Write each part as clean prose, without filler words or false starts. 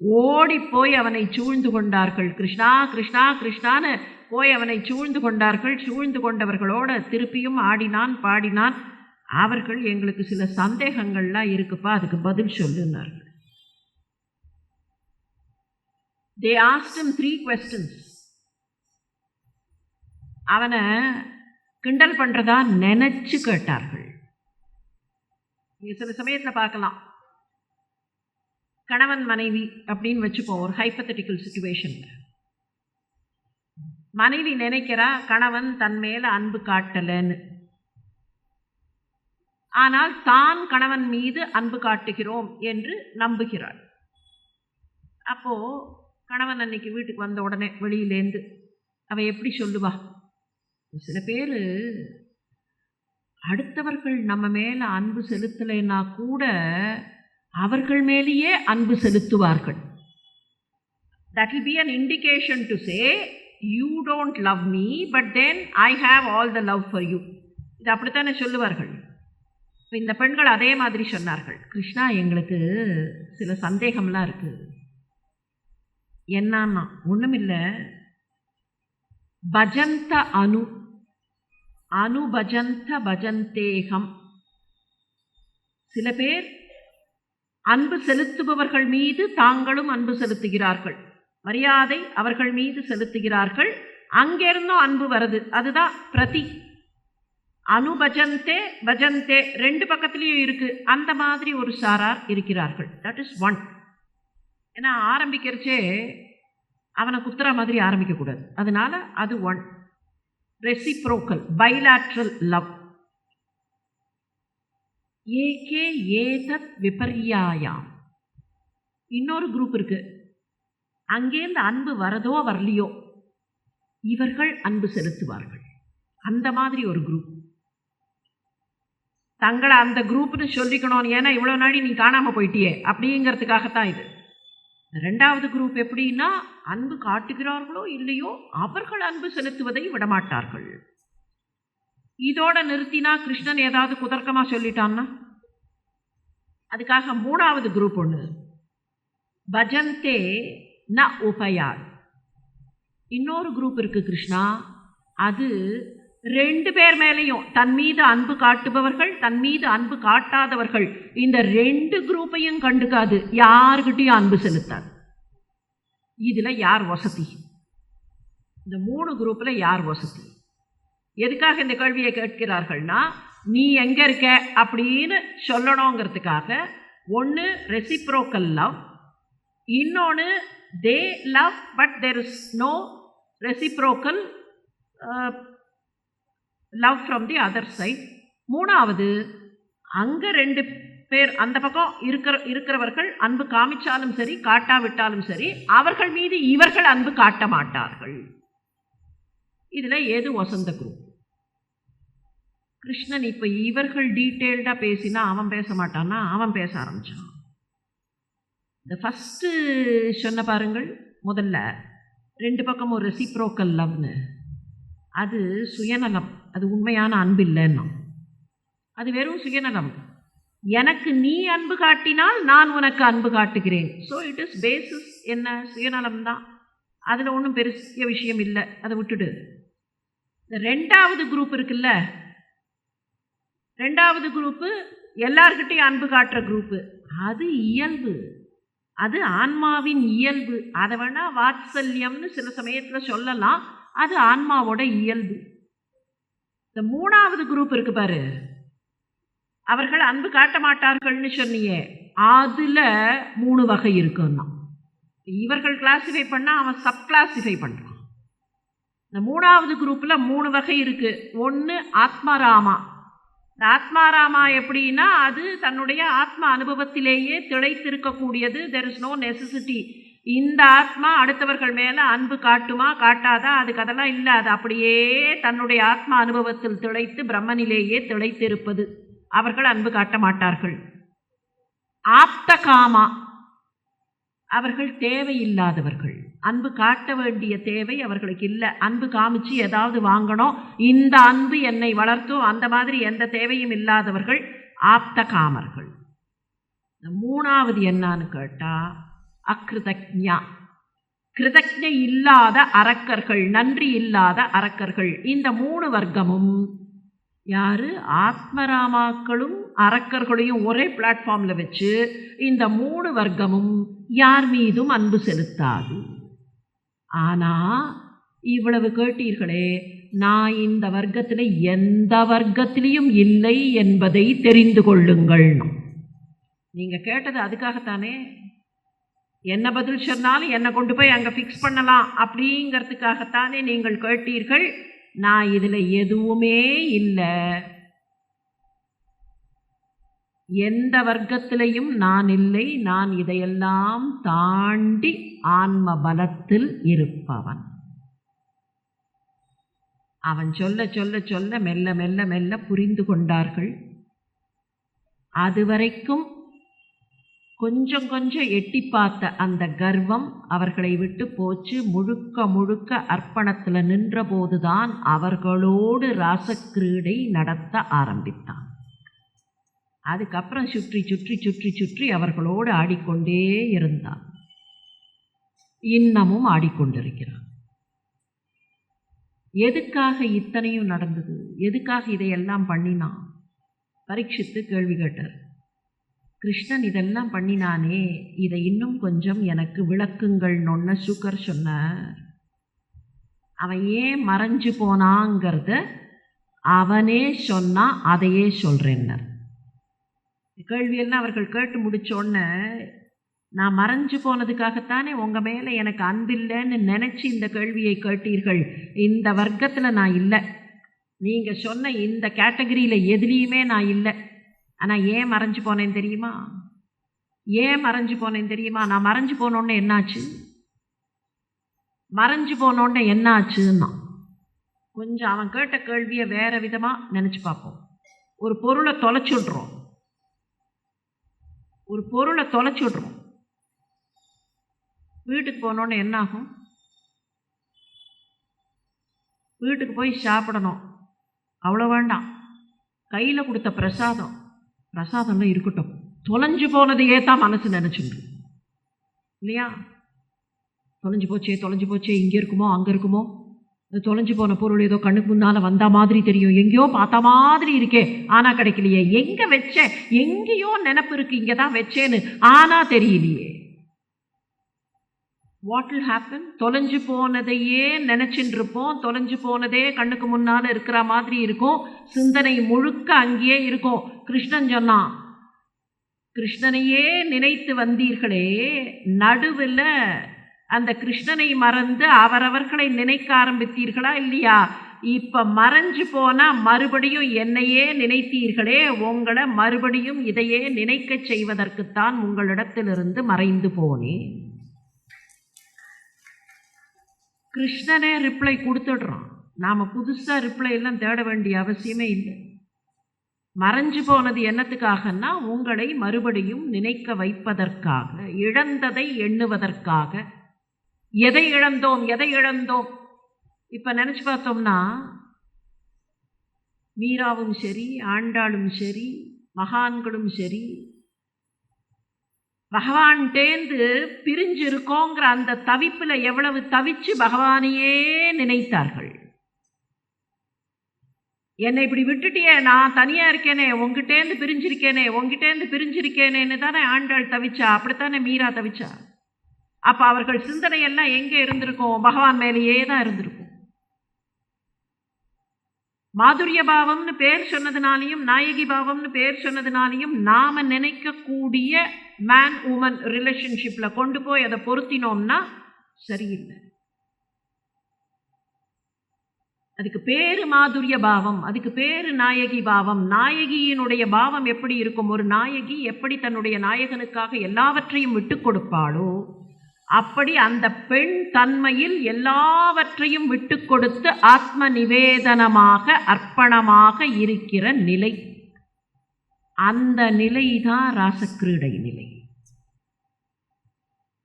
ஓடி போய் அவனை சூழ்ந்து கொண்டார்கள். கிருஷ்ணா கிருஷ்ணா கிருஷ்ணான்னு போய் அவனை சூழ்ந்து கொண்டார்கள். சூழ்ந்து கொண்டவர்களோட திருப்பியும் ஆடினான் பாடினான். அவர்கள் எங்களுக்கு சில சந்தேகங்கள்லாம் இருக்குப்பா, அதுக்கு பதில் சொல்லுனார்கள். They asked him 3 questions. அவனை கிண்டல் பண்ணுறதா நினைச்சு கேட்டார்கள். நீங்கள் சில சமயத்தில் பார்க்கலாம், கணவன் மனைவி அப்படின்னு வச்சுப்போம், ஒரு ஹைப்பத்தட்டிக்கல் சிச்சுவேஷனில் மனைவி நினைக்கிறா கணவன் தன் மேலே அன்பு காட்டலைன்னு. ஆனால் தான் கணவன் மீது அன்பு காட்டுகிறோம் என்று நம்புகிறாள். அப்போது கணவன் அன்னைக்கு வீட்டுக்கு வந்த உடனே வெளியிலேருந்து அவள் எப்படி சொல்லுவா? சில பேர் அடுத்தவர்கள் நம்ம மேலே அன்பு செலுத்தலைன்னா கூட அவர்கள் மேலேயே அன்பு செலுத்துவார்கள். That will be an indication to say, you don't love me, but then I have all the love for you. இது அப்படித்தானே சொல்லுவார்கள். இப்போ இந்த பெண்கள் அதே மாதிரி சொன்னார்கள். கிருஷ்ணா, எங்களுக்கு சில சந்தேகம்லாம் இருக்குது. என்னன்னா ஒன்றுமில்லை, பஜந்த அனுபஜந்த பஜந்தேகம். சில பேர் அன்பு செலுத்துபவர்கள் மீது தாங்களும் அன்பு செலுத்துகிறார்கள், மரியாதை அவர்கள் மீது செலுத்துகிறார்கள், அங்கிருந்தும் அன்பு வருது. அதுதான் பிரதி. அனுபஜந்தே பஜந்தே, 2 பக்கத்துலேயும் இருக்கு. அந்த மாதிரி ஒரு சாரார் இருக்கிறார்கள். That is 1. ஏன்னா ஆரம்பிக்கிறச்சே அவனை குத்துற மாதிரி ஆரம்பிக்கக்கூடாது. அதனால அது 1. Reciprocal, bilateral love. ஏகே ஏதத் விபர்யாயாம். இன்னொரு குரூப் இருக்கு. அங்கேருந்து அன்பு வரதோ வரலையோ இவர்கள் அன்பு செலுத்துவார்கள். அந்த மாதிரி ஒரு குரூப். தங்களை அந்த குரூப்னு சொல்லிக்கணும், ஏன்னா இவ்வளோ நாடி நீ காணாமல் போயிட்டியே அப்படிங்கிறதுக்காகத்தான் இது. 2வது குரூப் எப்படின்னா, அன்பு காட்டுகிறார்களோ இல்லையோ அவர்கள் அன்பு செலுத்துவதை விடமாட்டார்கள். இதோட நிறுத்தினா கிருஷ்ணன் ஏதாவது குதர்க்கமாக சொல்லிட்டான்னா, அதுக்காக 3வது குரூப் ஒன்று, பஜந்தே ந உபயால். இன்னொரு குரூப் இருக்கு கிருஷ்ணா, அது 2 பேர் மேலேயும், தன் மீது அன்பு காட்டுபவர்கள், தன் மீது அன்பு காட்டாதவர்கள், இந்த 2 குரூப்பையும் கண்டுக்காது, யாருக்கிட்டையும் அன்பு செலுத்தாது. இதில் யார் வசதி? இந்த 3 குரூப்பில் யார் வசதி? எதுக்காக இந்த கேள்வியை கேட்கிறார்கள்னா, நீ எங்கே இருக்க அப்படின்னு சொல்லணுங்கிறதுக்காக. ஒன்று ரெசிப்ரோக்கல் லவ், இன்னொன்று they love but there is no reciprocal love from the other side. 3வது, அங்கே 2 பேர் அந்த பக்கம் இருக்கிறவர்கள் அன்பு காமிச்சாலும் சரி காட்டாவிட்டாலும் சரி அவர்கள் மீது இவர்கள் அன்பு காட்ட மாட்டார்கள். இதில் எது வசந்த குரூப்? கிருஷ்ணன் இப்போ இவர்கள் டீட்டெயில்டாக பேசினா அவன் பேச மாட்டான்னா அவன் பேச ஆரம்பிச்சான். இந்த ஃபஸ்ட்டு சொன்ன பாருங்கள், முதல்ல 2 பக்கம் ஒரு ரெசிப்ரோக்கல் லவ்னு, அது சுயநலம், அது உண்மையான அன்பு இல்லைன்னா. அது வெறும் சுயநலம். எனக்கு நீ அன்பு காட்டினால் நான் உனக்கு அன்பு காட்டுகிறேன். ஸோ இட் இஸ் பேசிஸ் என்ன? சுயநலம் தான். அதில் ஒன்றும் பெரிய விஷயம் இல்லை, அதை விட்டுடு. இந்த 2வது குரூப் இருக்குல்ல, 2வது குரூப்பு எல்லார்கிட்டையும் அன்பு காட்டுற குரூப்பு. அது இயல்பு, அது ஆன்மாவின் இயல்பு. அதை வேணால் வாத்சல்யம்னு சில சமயத்தில் சொல்லலாம், அது ஆன்மாவோட இயல்பு. இந்த 3வது குரூப் இருக்கு பாரு, அவர்கள் அன்பு காட்ட மாட்டார்கள்னு சொன்னியே, அதில் 3 வகை இருக்குன்னா இவர்கள் கிளாஸிஃபை பண்ணால் அவன் சப் கிளாஸிஃபை பண்ணுறான். இந்த 3வது குரூப்பில் 3 வகை இருக்குது. ஒன்று ஆத்மாராமா. இந்த ஆத்மாராமா எப்படின்னா, அது தன்னுடைய ஆத்ம அனுபவத்திலேயே திளைத்திருக்கக்கூடியது. தெர் இஸ் நோ நெசசிட்டி இந்த ஆத்மா அடுத்தவர்கள் மேலே அன்பு காட்டுமா காட்டாதா, அதுக்கு அதெல்லாம் இல்லை. அது அப்படியே தன்னுடைய ஆத்ம அனுபவத்தில் திளைத்து பிரம்மனிலேயே திளைத்திருப்பது. அவர்கள் அன்பு காட்ட மாட்டார்கள். ஆப்த காமா, அவர்கள் தேவையில்லாதவர்கள், அன்பு காட்ட வேண்டிய தேவை அவர்களுக்கு இல்லை. அன்பு காமிச்சு ஏதாவது வாங்கணும், இந்த அன்பு என்னை வளர்த்தும், அந்த மாதிரி எந்த தேவையும் இல்லாதவர்கள் ஆப்த காமர்கள். 3வது என்னன்னு கேட்டால் அக்ருதக்ஞா. கிருதக்ஞை இல்லாத அரக்கர்கள், நன்றி இல்லாத அரக்கர்கள். இந்த 3 வர்க்கமும் யாரு? ஆத்மராமாக்களும் அரக்கர்களையும் ஒரே பிளாட்ஃபார்மில் வச்சு இந்த 3 வர்க்கமும் யார் மீதும் அன்பு செலுத்தாது. ஆனால் இவ்வளவு கேட்டீர்களே, நான் இந்த வர்க்கத்தில் எந்த வர்க்கத்திலையும் இல்லை என்பதை தெரிந்து கொள்ளுங்கள். நீங்கள் கேட்டது அதுக்காகத்தானே. என்ன பதில் சொன்னாலும் என்னை கொண்டு போய் அங்கே ஃபிக்ஸ் பண்ணலாம் அப்படிங்கிறதுக்காகத்தானே நீங்கள் கேட்டீர்கள். நான் இதில் எதுவுமே இல்லை, எந்த வர்க்கத்திலையும் நான் இல்லை. நான் இதையெல்லாம் தாண்டி ஆன்ம பலத்தில் இருப்பவன். அவன் சொல்ல சொல்ல சொல்ல மெல்ல மெல்ல மெல்ல புரிந்து கொண்டார்கள். அதுவரைக்கும் கொஞ்சம் கொஞ்சம் எட்டி பார்த்த அந்த கர்வம் அவர்களை விட்டு போச்சு. முழுக்க முழுக்க அர்ப்பணத்தில் நின்றபோதுதான் அவர்களோடு ராசக்கிரீடை நடத்த ஆரம்பித்தான். அதுக்கப்புறம் சுற்றி சுற்றி சுற்றி சுற்றி அவர்களோடு ஆடிக்கொண்டே இருந்தான். இன்னமும் ஆடிக்கொண்டிருக்கிறான். எதுக்காக இத்தனையும் நடந்தது? எதுக்காக இதையெல்லாம் பண்ணினான்? பரீட்சித்து கேள்வி கேட்டார். கிருஷ்ணன் இதெல்லாம் பண்ணினானே, இதை இன்னும் கொஞ்சம் எனக்கு விளக்குங்கள்னு சுகர் சொன்னார். அவன் ஏன் மறைஞ்சு போனாங்கிறத அவனே சொன்னா, அதையே சொல்றேன்னர். கேள்வியெல்லாம் அவர்கள் கேட்டு முடிச்சோடனே, நான் மறைஞ்சு போனதுக்காகத்தானே உங்கள் மேலே எனக்கு அன்பில்லைன்னு நினச்சி இந்த கேள்வியை கேட்டீர்கள். இந்த வர்க்கத்தில் நான் இல்லை, நீங்கள் சொன்ன இந்த கேட்டகரியில் எதுலேயுமே நான் இல்லை. ஆனால் ஏன் மறைஞ்சு போனேன் தெரியுமா? ஏன் மறைஞ்சு போனேன் தெரியுமா? நான் மறைஞ்சு போனோடனே என்னாச்சு? மறைஞ்சு போனோடனே என்னாச்சுன்னா, கொஞ்சம் அவன் கேட்ட கேள்வியை வேறு விதமாக நினச்சி பார்ப்போம். ஒரு பொருளை தொலைச்சுடுறோம், ஒரு பொருளை தொலைச்சுடுறோம். வீட்டுக்கு போனோன்னு என்னாகும்? வீட்டுக்கு போய் சாப்பிடணும், அவ்வளோ வேண்டாம். கையில் கொடுத்த பிரசாதம்லாம் இருக்கட்டும், தொலைஞ்சு போனதையே தான் மனசு நினச்சிட்டு இல்லையா? தொலைஞ்சு போச்சே, இங்கே இருக்குமோ அங்கே இருக்குமோ, தொலைஞ்சு போன பொருள் ஏதோ கண்ணுக்கு முன்னால் வந்த மாதிரி தெரியும், எங்கேயோ பார்த்த மாதிரி இருக்கே, ஆனால் கிடைக்கலையே. எங்கே வச்சேன்? எங்கேயோ நினப்பு இருக்குது, இங்கே தான் வச்சேன்னு, ஆனால் தெரியலையே. What will happen? தொலைஞ்சு போனதையே நினச்சிட்டு இருப்போம். தொலைஞ்சு போனதே கண்ணுக்கு முன்னால் இருக்கிற மாதிரி இருக்கும். சிந்தனை முழுக்க அங்கேயே இருக்கும். கிருஷ்ணன் சொன்னான், கிருஷ்ணனையே நினைத்து வந்தீர்களே, நடுவில் அந்த கிருஷ்ணனை மறந்து அவரவர்களை நினைக்க ஆரம்பித்தீர்களா இல்லையா? இப்போ மறைஞ்சு போனால் மறுபடியும் என்னையே நினைத்தீர்களே, உங்களை மறுபடியும் இதையே நினைக்க செய்வதற்குத்தான் உங்களிடத்திலிருந்து மறைந்து போனேன். கிருஷ்ணனே ரிப்ளை கொடுத்துடுறான். நாம் புதுசாக ரிப்ளை எல்லாம் தேட வேண்டிய அவசியமே இல்லை. மறைஞ்சு போனது என்னத்துக்காகன்னா, உங்களை மறுபடியும் நினைக்க வைப்பதற்காக, இழந்ததை எண்ணுவதற்காக. எதை இழந்தோம்? இப்போ நினச்சி பார்த்தோம்னா, மீராவும் சரி, ஆண்டாளும் சரி, மகான்களும் சரி, பகவான்டேந்து பிரிஞ்சு இருக்கோங்கிற அந்த தவிப்பில் எவ்வளவு தவிச்சு பகவானையே நினைத்தார்கள். என்னை இப்படி விட்டுட்டியே, நான் தனியாக இருக்கேனே, உங்ககிட்டேருந்து பிரிஞ்சிருக்கேனேன்னு தானே ஆண்டாள் தவிச்சா, அப்படித்தானே மீரா தவிச்சா. அப்போ அவர்கள் சிந்தனையெல்லாம் எங்கே இருந்திருக்கும்? பகவான் மேலேயே தான் இருந்திருக்கும். மாதுரிய பாவம்னு பேர் சொன்னதுனாலையும், நாயகி பாவம்னு பேர் சொன்னதுனாலையும் நாம் நினைக்கக்கூடிய மேன் உமன் ரிலேஷன்ஷிப்பில் கொண்டு போய் அதை பொருத்தினோம்னா சரியில்லை. அதுக்கு பேர் மாதுரிய பாவம், அதுக்கு பேர் நாயகி பாவம். நாயகியினுடைய பாவம் எப்படி இருக்கும்? ஒரு நாயகி எப்படி தன்னுடைய நாயகனுக்காக எல்லாவற்றையும் விட்டு கொடுப்பாளோ, அப்படி அந்த பெண் தன்மையில் எல்லாவற்றையும் விட்டு கொடுத்து ஆத்ம நிவேதனமாக அர்ப்பணமாக இருக்கிற நிலை, அந்த நிலைதான் ராசக்கிரீடை நிலை.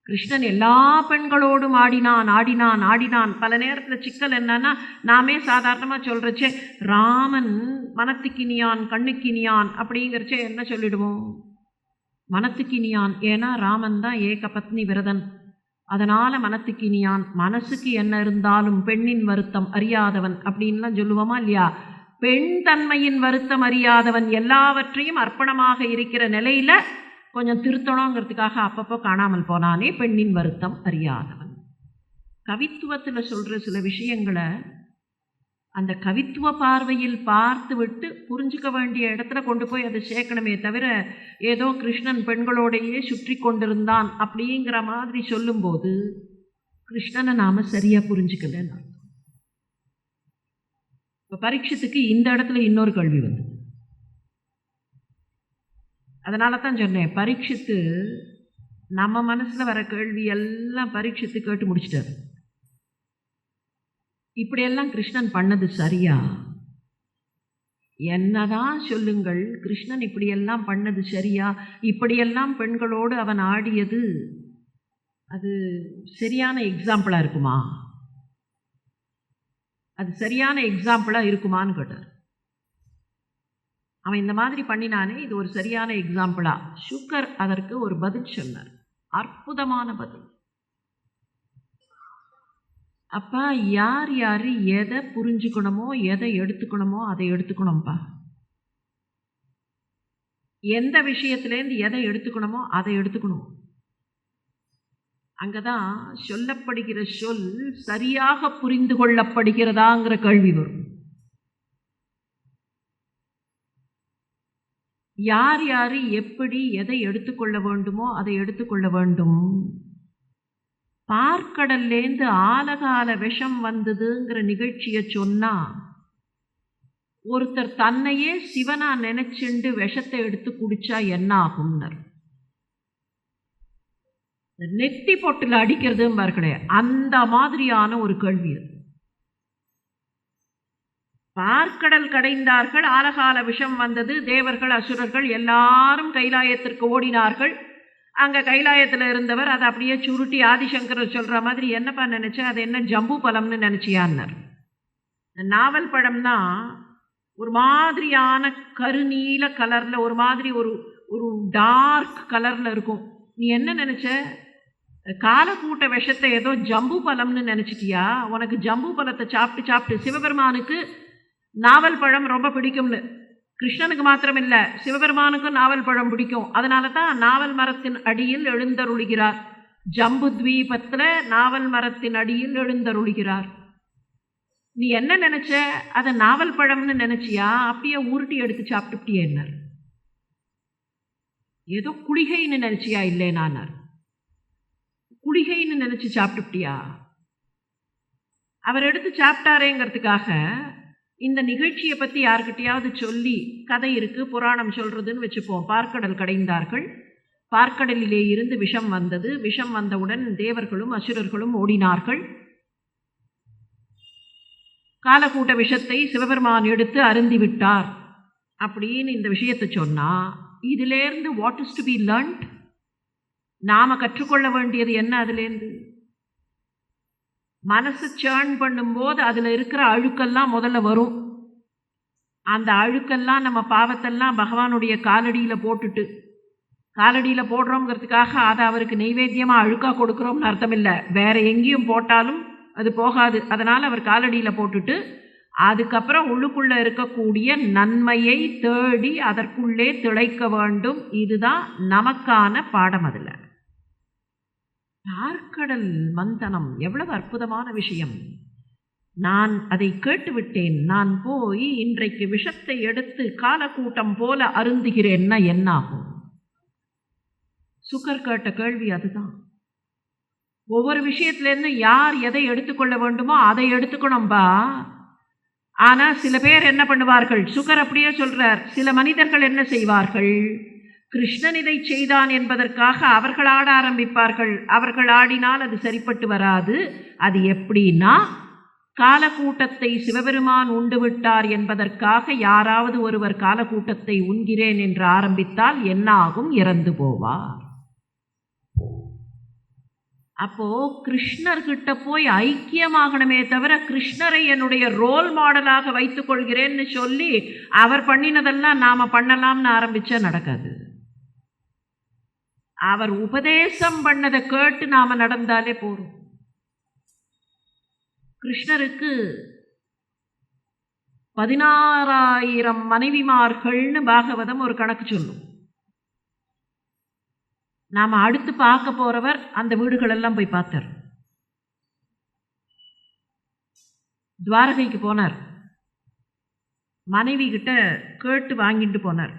கிருஷ்ணன் எல்லா பெண்களோடும் ஆடினான். பல நேரத்தில் சிக்கல் என்னன்னா, நாமே சாதாரணமாக சொல்கிறச்சே ராமன் மனத்துக்கினியான் கண்ணுக்கினியான் அப்படிங்கிறச்சே என்ன சொல்லிடுவோம்? மனத்துக்கினியான். ஏன்னா ராமன் தான் ஏக பத்னி விரதன், அதனால் மனத்துக்கினியான். மனசுக்கு என்ன இருந்தாலும் பெண்ணின் வருத்தம் அறியாதவன் அப்படின்லாம் சொல்லுவோமா இல்லையா? பெண் தன்மையின் வருத்தம் அறியாதவன். எல்லாவற்றையும் அர்ப்பணமாக இருக்கிற நிலையில் கொஞ்சம் திருத்தணுங்கிறதுக்காக அப்பப்போ காணாமல் போனானே பெண்ணின் வருத்தம் அறியாதவன். கவித்துவத்தில் சொல்கிற சில விஷயங்களை அந்த கவித்துவ பார்வையில் பார்த்து விட்டு புரிஞ்சுக்க வேண்டிய இடத்துல கொண்டு போய் அதை சேர்க்கணுமே தவிர, ஏதோ கிருஷ்ணன் பெண்களோடையே சுற்றி கொண்டிருந்தான் அப்படிங்கிற மாதிரி சொல்லும்போது கிருஷ்ணனை நாம் சரியாக புரிஞ்சுக்கலன்னு அர்த்தம். இப்போ பரீட்சத்துக்கு இந்த இடத்துல இன்னொரு கேள்வி வந்து, அதனால தான் சொன்னேன், பரீட்சித்து நம்ம மனசில் வர கேள்வி எல்லாம் பரீட்சித்து கேட்டு முடிச்சிட்டாரு. இப்படியெல்லாம் கிருஷ்ணன் பண்ணது சரியா? என்னதான் சொல்லுங்கள், கிருஷ்ணன் இப்படியெல்லாம் பண்ணது சரியா? இப்படியெல்லாம் பெண்களோடு அவன் ஆடியது அது சரியான எக்ஸாம்பிளாக இருக்குமா? அது சரியான எக்ஸாம்பிளாக இருக்குமான்னு கேட்டார். அவன் இந்த மாதிரி பண்ணினானே, இது ஒரு சரியான எக்ஸாம்பிளா? சுக்கர் அதற்கு ஒரு பதில் சொன்னார், அற்புதமான பதில். அப்பா, யார் யார் எதை புரிஞ்சுக்கணுமோ எதை எடுத்துக்கணுமோ அதை எடுத்துக்கணும்ப்பா. எந்த விஷயத்துலேருந்து எதை எடுத்துக்கணுமோ அதை எடுத்துக்கணும். அங்கே தான் சொல்லப்படுகிற சொல் சரியாக புரிந்து கொள்ளப்படுகிறதாங்கிற கேள்வி வரும். யார் யார் எப்படி எதை எடுத்துக்கொள்ள வேண்டுமோ அதை எடுத்துக்கொள்ள வேண்டும். பார்க்கடல்லேருந்து ஆலகால விஷம் வந்ததுங்கிற நிகழ்ச்சியை சொன்னா, ஒருத்தர் தன்னையே சிவனா நினைச்சுண்டு விஷத்தை எடுத்து குடிச்சா என்ன ஆகும்னர்? நெத்தி பொட்டில் அடிக்கிறதும்பார்களே, அந்த மாதிரியான ஒரு கேள்வி. பார்க்கடல் கடைந்தார்கள், ஆலகால விஷம் வந்தது, தேவர்கள் அசுரர்கள் எல்லாரும் கைலாயத்திற்கு ஓடினார்கள். அங்கே கைலாயத்தில் இருந்தவர் அதை அப்படியே சுருட்டி ஆதிசங்கரர் சொல்கிற மாதிரி, என்னப்பா நினச்சேன், அது என்ன ஜம்பு பழம்னு நினச்சியான்னார். நாவல் பழம்னா ஒரு மாதிரியான கருநீல கலரில், ஒரு மாதிரி ஒரு ஒரு டார்க் கலரில் இருக்கும். நீ என்ன நினச்ச, காலக்கூட்ட விஷத்தை ஏதோ ஜம்பு பழம்னு நினச்சிட்டியா? உனக்கு ஜம்பு பழத்தை சாப்பிட்டு சாப்பிட்டு சிவபெருமானுக்கு நாவல் பழம் ரொம்ப பிடிக்கும்னு. கிருஷ்ணனுக்கு மாத்திரமில்லை, சிவபெருமானுக்கும் நாவல் பழம் பிடிக்கும். அதனால தான் நாவல் மரத்தின் அடியில் எழுந்தருளுகிறார். ஜம்பு தீபத்தில் நாவல் மரத்தின் அடியில் எழுந்தருளுகிறார். நீ என்ன நினச்ச, அதை நாவல் பழம்னு நினச்சியா? அப்படியே உருட்டி எடுத்து சாப்பிட்டுட்டியே என்ன? ஏதோ குளிகைன்னு நினச்சியா? இல்லை நானார், குளிகைன்னு நினச்சி சாப்பிட்டுட்டியா? அவர் எடுத்து சாப்பிட்டாரேங்கிறதுக்காக இந்த நிகழ்ச்சியை பற்றி யார்கிட்டையாவது சொல்லி, கதை இருக்குது புராணம் சொல்கிறதுன்னு வச்சுப்போம். பார்க்கடல் கடைந்தார்கள், பார்க்கடலிலே இருந்து விஷம் வந்தது, விஷம் வந்தவுடன் தேவர்களும் அசுரர்களும் ஓடினார்கள். காலக்கூட்ட விஷத்தை சிவபெருமான் எடுத்து அருந்திவிட்டார் அப்படின்னு இந்த விஷயத்தை சொன்னால், இதிலேருந்து what is to be learnt? நாம் கற்றுக்கொள்ள வேண்டியது என்ன? அதுலேருந்து மனசு சேர்ன் பண்ணும்போது அதில் இருக்கிற அழுக்கெல்லாம் முதல்ல வரும். அந்த அழுக்கெல்லாம் நம்ம பாவத்தெல்லாம் பகவானுடைய காலடியில் போட்டுட்டு, காலடியில் போடுறோங்கிறதுக்காக அதை அவருக்கு நைவேத்தியமாக அழுக்காக கொடுக்குறோம்னு அர்த்தம் இல்லை. வேறு எங்கேயும் போட்டாலும் அது போகாது. அதனால் அவர் காலடியில் போட்டுட்டு அதுக்கப்புறம் உள்ளுக்குள்ளே இருக்கக்கூடிய நன்மையை தேடி அதற்குள்ளே திளைக்க வேண்டும். இதுதான் நமக்கான பாடம். அதில் பார்க்கடல் மந்தனம் எவ்வளவு அற்புதமான விஷயம். நான் அதை கேட்டுவிட்டேன். நான் போய் இன்றைக்கு விஷத்தை எடுத்து காலக்கூட்டம் போல அருந்துகிறேன்னா என்னாகும்? சுக்கர் கேட்ட கேள்வி அதுதான். ஒவ்வொரு விஷயத்துலேருந்து யார் எதை எடுத்துக்கொள்ள வேண்டுமோ அதை எடுத்துக்கணும்பா. ஆனால் சில பேர் என்ன பண்ணுவார்கள்? சுக்கர் அப்படியே சொல்றார். சில மனிதர்கள் என்ன செய்வார்கள்? கிருஷ்ணன் இதை செய்தான் என்பதற்காக அவர்கள் ஆட ஆரம்பிப்பார்கள். அவர்கள் ஆடினால் அது சரிப்பட்டு வராது. அது எப்படின்னா, காலக்கூட்டத்தை சிவபெருமான் உண்டு விட்டார் என்பதற்காக யாராவது ஒருவர் காலக்கூட்டத்தை உண்கிறேன் என்று ஆரம்பித்தால் என்ன ஆகும்? இறந்து போவார். அப்போ கிருஷ்ணர்கிட்ட போய் ஐக்கியமாகணுமே தவிர, கிருஷ்ணரை என்னுடைய ரோல் மாடலாக வைத்துக் கொள்கிறேன்னு சொல்லி அவர் பண்ணினதெல்லாம் நாம பண்ணலாம்னு ஆரம்பிச்சா நடக்காது. அவர் உபதேசம் பண்ணதை கேட்டு நாம நடந்தாலே போறோம். கிருஷ்ணருக்கு 16,000 மனைவிமார்கள்னு பாகவதம் ஒரு கணக்கு சொல்லும். நாம அடுத்து பார்க்க போறவர் அந்த வீடுகளெல்லாம் போய் பார்த்தார். துவாரகைக்கு போனார். மனைவி கிட்ட கேட்டு வாங்கிட்டு போனார்.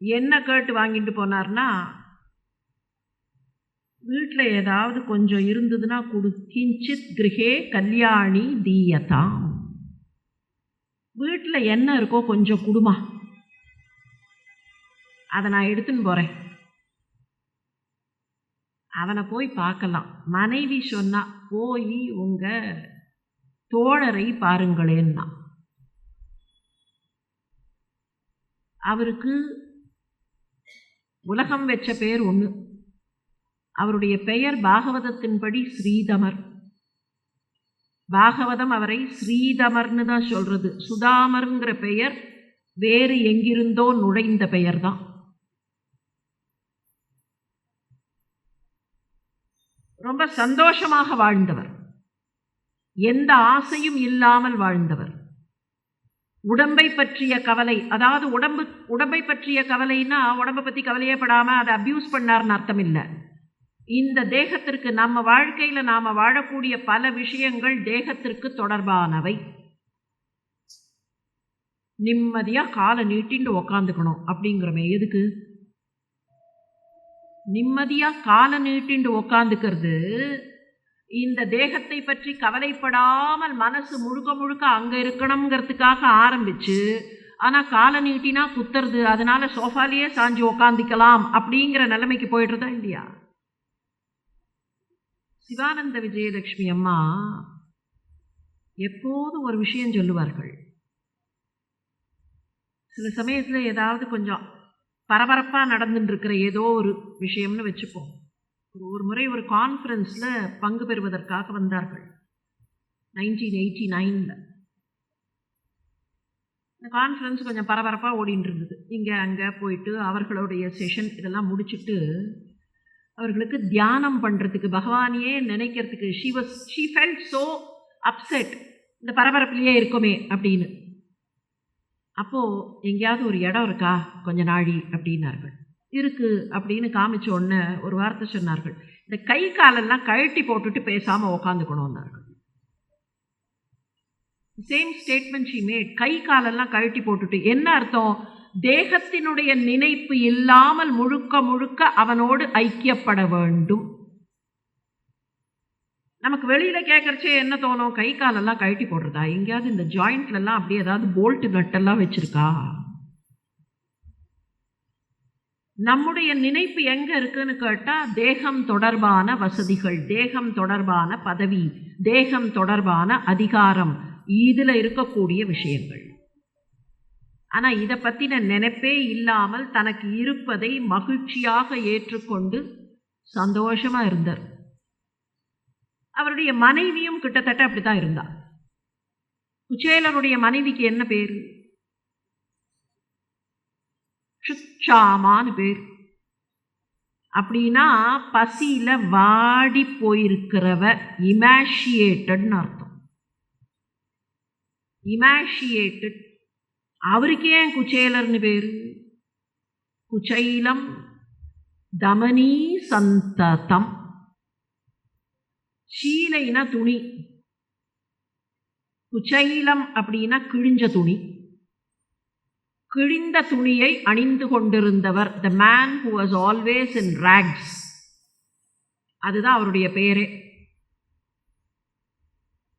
என்ன கேட்டு வாங்கிட்டு போனார்னா, வீட்டில் ஏதாவது கொஞ்சம் இருந்ததுன்னா கொடு. கிஞ்சித் கிரகே கல்யாணி தீயதாம். வீட்டில் என்ன இருக்கோ கொஞ்சம் குடுமா, அதை நான் எடுத்துன்னு போகிறேன். அவனை போய் பார்க்கலாம். மனைவி சொன்னா, போய் உங்கள் தோழரை பாருங்களேன்னா. அவருக்கு உலகம் வச்ச பேர் ஒன்று. அவருடைய பெயர் பாகவதத்தின்படி ஸ்ரீதமர். பாகவதம் அவரை ஸ்ரீதமர்னு தான் சொல்றது. சுதாமர்ங்கிற பெயர் வேறு எங்கிருந்தோ நுழைந்த பெயர் தான். ரொம்ப சந்தோஷமாக வாழ்ந்தவர், எந்த ஆசையும் இல்லாமல் வாழ்ந்தவர். உடம்பை பற்றிய கவலை, அதாவது உடம்பை பற்றிய கவலைன்னா உடம்பை பற்றி கவலையே படாமல் அதை அப்யூஸ் பண்ணார்னு அர்த்தம் இல்லை. இந்த தேகத்திற்கு, நம்ம வாழ்க்கையில் நாம் வாழக்கூடிய பல விஷயங்கள் தேகத்திற்கு தொடர்பானவை. நிம்மதியாக காலை நீட்டிண்டு உக்காந்துக்கணும் அப்படிங்கிறமே. எதுக்கு நிம்மதியாக காலை நீட்டிண்டு உக்காந்துக்கிறது? இந்த தேகத்தை பற்றி கவலைப்படாமல் மனசு முழுக்க முழுக்க அங்கே இருக்கணுங்கிறதுக்காக ஆரம்பிச்சு, ஆனால் காலை நீட்டினா குத்துறது, அதனால சோஃபாலேயே சாஞ்சு உக்காந்துக்கலாம் அப்படிங்கிற நிலைமைக்கு போயிடுறதா இல்லையா? சிவானந்த விஜயலட்சுமி அம்மா எப்போதும் ஒரு விஷயம் சொல்லுவார்கள். சில சமயத்தில் ஏதாவது கொஞ்சம் பரபரப்பாக நடந்துட்டு இருக்கிற ஏதோ ஒரு விஷயம்னு வச்சுப்போம். ஒரு முறை ஒரு கான்ஃபரன்ஸில் பங்கு பெறுவதற்காக வந்தார்கள் 1989. இந்த கான்ஃபரன்ஸ் கொஞ்சம் பரபரப்பாக ஓடிட்டு இருந்தது. இங்கே அங்கே போயிட்டு அவர்களுடைய செஷன் இதெல்லாம் முடிச்சுட்டு அவர்களுக்கு தியானம் பண்ணுறதுக்கு, பகவானையே நினைக்கிறதுக்கு, she felt so upset, இந்த பரபரப்புலையே இருக்குமே அப்படின்னு. அப்போது எங்கேயாவது ஒரு இடம் இருக்கா கொஞ்ச நாழி அப்படின்னார்கள். இருக்கு அப்படின்னு காமிச்ச உடனே ஒரு வார்த்தை சொன்னார்கள், இந்த கை காலெல்லாம் கழட்டி போட்டுட்டு பேசாமல் உக்காந்துக்கணும்னார்கள். Same statement she made. கை காலெல்லாம் கழட்டி போட்டுட்டு என்ன அர்த்தம்? தேகத்தினுடைய நினைப்பு இல்லாமல் முழுக்க முழுக்க அவனோடு ஐக்கியப்பட வேண்டும். நமக்கு வெளியில கேட்கறச்சே என்ன தோணும்? கை காலெல்லாம் கழட்டி போடுறதா? எங்கேயாவது இந்த ஜாயிண்ட்லாம் அப்படியே ஏதாவது போல்ட் நட்டெல்லாம் வச்சிருக்கா? நம்முடைய நினைப்பு எங்க இருக்குன்னு கேட்டா, தேகம் தொடர்பான வசதிகள், தேகம் தொடர்பான பதவி, தேகம் தொடர்பான அதிகாரம், இதுல இருக்கக்கூடிய விஷயங்கள். ஆனா இதை பத்தின நினைப்பே இல்லாமல் தனக்கு இருப்பதை மகிழ்ச்சியாக ஏற்றுக்கொண்டு சந்தோஷமா இருந்தார். அவருடைய மனைவியும் கிட்டத்தட்ட அப்படித்தான் இருந்தார். குச்சேலருடைய மனைவிக்கு என்ன பேரு? சுச்சாமான்னு பேர். அப்படின்னா பசியில வாடி போயிருக்கிறவ, இமாஷியேட்டட்னு அர்த்தம். இமாஷியேட்டட். அவருக்கு ஏன் குச்சேலர்னு பேரு? குச்சைலம் தமனி சந்ததம். சீலைனா துணி, குச்சைலம் அப்படின்னா கிழிஞ்ச துணி. கிழிந்த துணியை அணிந்து கொண்டிருந்தவர், the man who was always in rags. அதுதான் அவருடைய பேரே.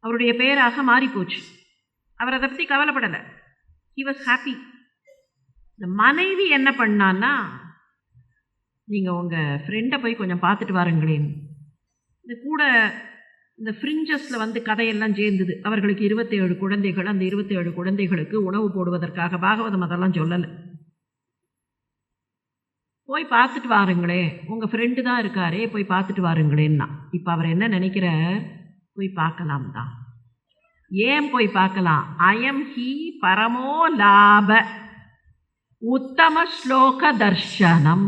அவருடைய பேராக மாறி போச்சு. அவர் அதை பற்றி கவலைப்படலை. he was happy. இந்த மனைவி என்ன பண்ணான்னா, நீங்கள் உங்கள் ஃப்ரெண்டை போய் கொஞ்சம் பார்த்துட்டு வாருங்களேன். இந்த கூட இந்த ஃப்ரிஞ்சஸில் வந்து கதையெல்லாம் சேர்ந்தது. அவர்களுக்கு 27 குழந்தைகள். அந்த 27 குழந்தைகளுக்கு உணவு போடுவதற்காக பாகவதம் அதெல்லாம் சொல்லலை. போய் பார்த்துட்டு வாருங்களே, உங்கள் ஃப்ரெண்டு தான் இருக்காரே, போய் பார்த்துட்டு வாருங்களேன்னா. இப்போ அவர் என்ன நினைக்கிறார்? போய் பார்க்கலாம் தான். ஏன் போய் பார்க்கலாம்? அயம் ஹி பரமோ லாப. உத்தம ஸ்லோக தர்ஷனம்.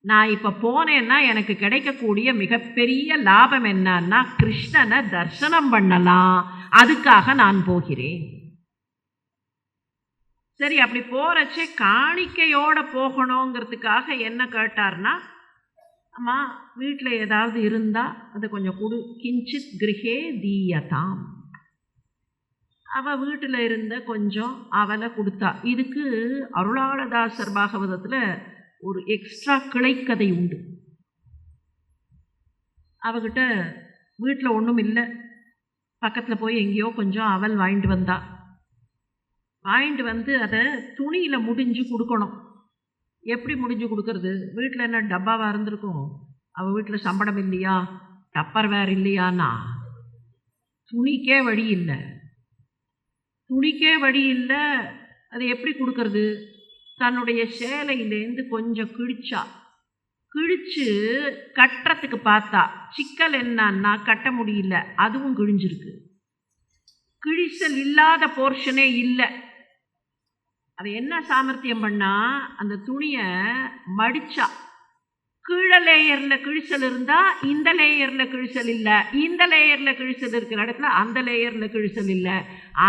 நான் இப்போ போனேன்னா எனக்கு கிடைக்கக்கூடிய மிகப்பெரிய லாபம் என்னன்னா கிருஷ்ணனை தர்சனம் பண்ணலாம். அதுக்காக நான் போகிறேன். சரி, அப்படி போகிறச்சே காணிக்கையோடு போகணுங்கிறதுக்காக என்ன கேட்டார்னா, அம்மா வீட்டில் ஏதாவது இருந்தால் அதை கொஞ்சம் கொடு. கிஞ்சித் கிரகே தீயதாம். அவள் வீட்டில் இருந்த கொஞ்சம் அவளை கொடுத்தா. இதுக்கு அருளாளதாசர் பாகவதத்தில் ஒரு எக்ஸ்ட்ரா கிளைக்கதை உண்டு. அவகிட்ட வீட்டில் ஒன்றும் இல்லை, பக்கத்தில் போய் எங்கேயோ கொஞ்சம் அவல் வாங்கிட்டு வந்தா. வாங்கிட்டு வந்து அதை துணியில் முடிஞ்சு கொடுக்கணும். எப்படி முடிஞ்சு கொடுக்கறது? வீட்டில் என்ன டப்பாவாக இருந்திருக்கும்? அவள் வீட்டில் சம்பளம் இல்லையா, டப்பர் வேர் இல்லையான்னா துணிக்கே வழி இல்லை. அது எப்படி கொடுக்கறது? தன்னுடைய சேலையிலேருந்து கொஞ்சம் கிழிச்சு கட்டுறதுக்கு பார்த்தா சிக்கல் என்னன்னா கட்ட முடியல, அதுவும் கிழிஞ்சிருக்கு. கிழிசல் இல்லாத போர்ஷனே இல்லை. அது என்ன சாமர்த்தியம் பண்ணா, அந்த துணியை மடிச்சா கீழே லேயரில் கிழிசல் இருந்தால் இந்த லேயரில் கிழிசல் இல்லை, இந்த லேயரில் கிழிசல் இருக்கிற இடத்துல அந்த லேயரில் கிழிசல் இல்லை.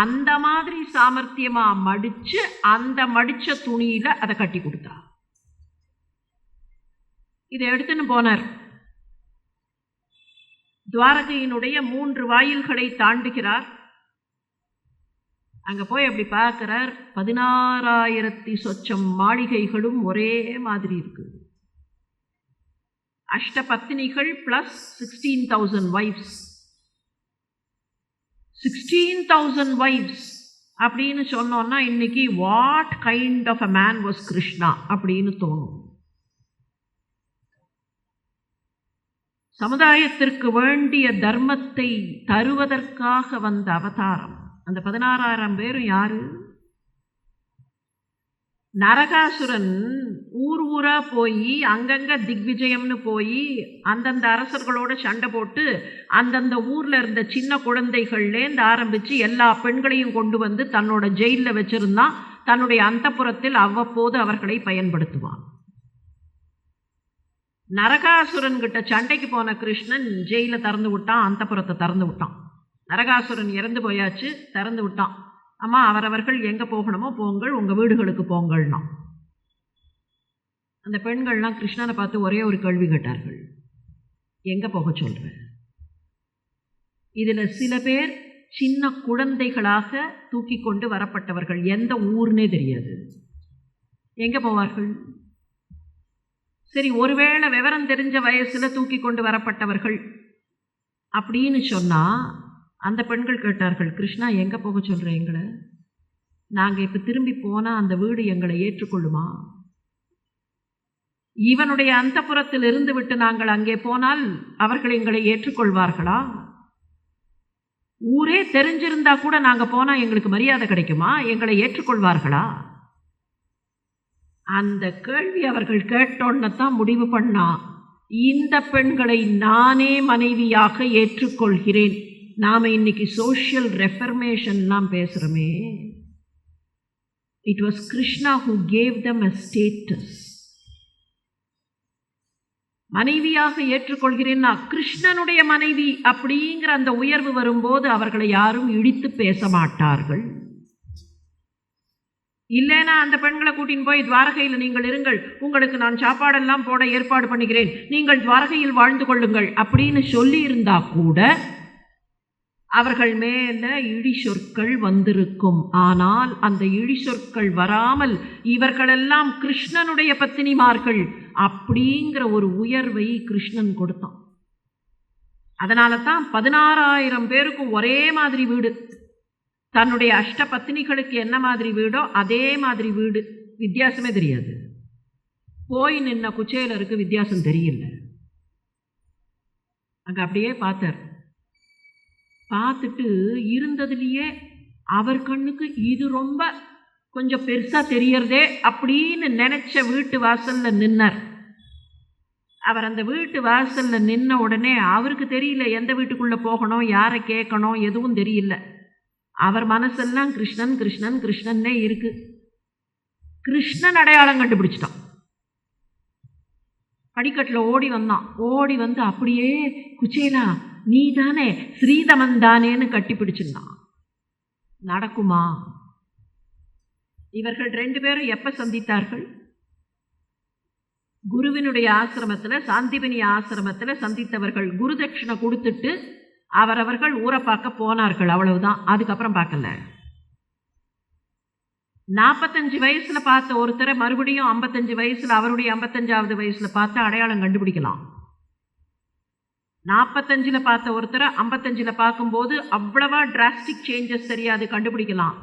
அந்த மாதிரி சாமர்த்தியமாக மடித்து அந்த மடித்த துணியில் அதை கட்டி கொடுத்தா. இதை எடுத்துன்னு போனார். துவாரகையினுடைய 3 வாயில்களை தாண்டுகிறார். அங்கே போய் அப்படி பார்க்குறார், 16,000 சொச்சம் மாளிகைகளும் ஒரே மாதிரி இருக்குது. அஷ்டபத்தினிகள் ப்ளஸ் 16,000 வைஃப்ஸ். 16,000 வைஃப்ஸ் அப்படின்னு சொன்னோன்னா இன்னைக்கு what kind of a man was Krishna அப்படின்னு தோணும். சமுதாயத்திற்கு வேண்டிய தர்மத்தை தருவதற்காக வந்த அவதாரம். அந்த 16,000 பேரும் யாரு? நரகாசுரன் ஊர் ஊராக போய் அங்கங்கே திக்விஜயம்னு போய் அந்தந்த அரசர்களோட சண்டை போட்டு அந்தந்த ஊரில் இருந்த சின்ன குழந்தைகள்லேருந்து ஆரம்பித்து எல்லா பெண்களையும் கொண்டு வந்து தன்னோட ஜெயிலில் வச்சுருந்தான். தன்னுடைய அந்தப்புறத்தில் அவ்வப்போது அவர்களை பயன்படுத்துவான். நரகாசுரன்கிட்ட சண்டைக்கு போன கிருஷ்ணன் ஜெயிலை திறந்து விட்டான், அந்தப்புறத்தை திறந்து விட்டான். நரகாசுரன் இறந்து போயாச்சு, திறந்து விட்டான். அம்மா அவரவர்கள் எங்கே போகணுமோ போங்கள், உங்கள் வீடுகளுக்கு போங்கள்னா. அந்த பெண்கள்லாம் கிருஷ்ணனை பார்த்து ஒரே ஒரு கேள்வி கேட்டார்கள், எங்கே போக சொல்கிற? இதில் சில பேர் சின்ன குழந்தைகளாக தூக்கி கொண்டு வரப்பட்டவர்கள், எந்த ஊர்னே தெரியாது, எங்கே போவார்கள்? சரி, ஒருவேளை விவரம் தெரிஞ்ச வயசில் தூக்கி கொண்டு வரப்பட்டவர்கள் அப்படின்னு சொன்னால் அந்த பெண்கள் கேட்டார்கள், கிருஷ்ணா எங்கே போக சொல்கிற எங்களை? நாங்கள் இப்போ திரும்பி போனால் அந்த வீடு எங்களை ஏற்றுக்கொள்ளுமா? இவனுடைய அந்தப்புறத்தில் இருந்து விட்டு நாங்கள் அங்கே போனால் அவர்கள் எங்களை ஏற்றுக்கொள்வார்களா? ஊரே தெரிஞ்சிருந்தா கூட நாங்கள் போனால் எங்களுக்கு மரியாதை கிடைக்குமா? எங்களை ஏற்றுக்கொள்வார்களா? அந்த கேள்வி அவர்கள் கேட்டோன்னு தான் முடிவு பண்ணா, இந்த பெண்களை நானே மனைவியாக ஏற்றுக்கொள்கிறேன். நாம் இன்னைக்கு சோஷியல் ரெஃபர்மேஷன்லாம் பேசுகிறோமே, it was Krishna who gave them a status. மனைவியாக ஏற்றுக்கொள்கிறேன்னா கிருஷ்ணனுடைய மனைவி அப்படிங்கிற அந்த உயர்வு வரும்போது அவர்களை யாரும் இடித்து பேச மாட்டார்கள். இல்லைன்னா அந்த பெண்களை கூட்டின்னு போய் துவாரகையில் நீங்கள் இருங்கள், உங்களுக்கு நான் சாப்பாடெல்லாம் போட ஏற்பாடு பண்ணுகிறேன், நீங்கள் துவாரகையில் வாழ்ந்து கொள்ளுங்கள் அப்படின்னு சொல்லி இருந்தா கூட அவர்கள் மேலே இழி சொற்கள் வந்திருக்கும். ஆனால் அந்த இழி சொற்கள் வராமல் இவர்களெல்லாம் கிருஷ்ணனுடைய பத்தினிமார்கள் அப்படிங்கிற ஒரு உயர்வை கிருஷ்ணன் கொடுத்தான். அதனால தான் 16,000 பேருக்கும் ஒரே மாதிரி வீடு. தன்னுடைய அஷ்டபத்தினிகளுக்கு என்ன மாதிரி வீடோ அதே மாதிரி வீடு, வித்தியாசமே தெரியாது. போய் நின்ன குச்சேலருக்கு வித்தியாசம் தெரியல. அங்கே அப்படியே பார்த்துட்டு இருந்ததுலேயே அவர் கண்ணுக்கு இது ரொம்ப கொஞ்சம் பெருசாக தெரியறதே அப்படின்னு நினச்ச வீட்டு வாசலில் நின்னார். அவர் அந்த வீட்டு வாசலில் நின்ன உடனே அவருக்கு தெரியல எந்த வீட்டுக்குள்ளே போகணும், யாரை கேட்கணும், எதுவும் தெரியல. அவர் மனசெல்லாம் கிருஷ்ணன் கிருஷ்ணன் கிருஷ்ணன்னே இருக்குது. கிருஷ்ணன் அடையாளம் கண்டுபிடிச்சிட்டான். படிக்கட்டில் ஓடி வந்து அப்படியே குச்சேலா நீ தானே ஸ்ரீதமன் தானேன்னு கட்டி பிடிச்சிருந்தான். நடக்குமா? இவர்கள் 2 பேரும் எப்ப சந்தித்தார்கள்? குருவினுடைய ஆசிரமத்தில், சாந்திபனி ஆசிரமத்தில் சந்தித்தவர்கள். குரு தட்சிணை கொடுத்துட்டு அவரவர்கள் ஊரை பார்க்க போனார்கள், அவ்வளவுதான். அதுக்கப்புறம் பார்க்கல. 45 வயசுல பார்த்த ஒருத்தரை மறுபடியும் 55 வயசுல, அவருடைய 55வது வயசுல பார்த்து அடையாளம் கண்டுபிடிக்கலாம். 45ல் பார்த்த ஒருத்தரை 55ல் பார்க்கும்போது அவ்வளவா டிராஸ்டிக் சேஞ்சஸ் தெரியாது, கண்டுபிடிக்கலாம்.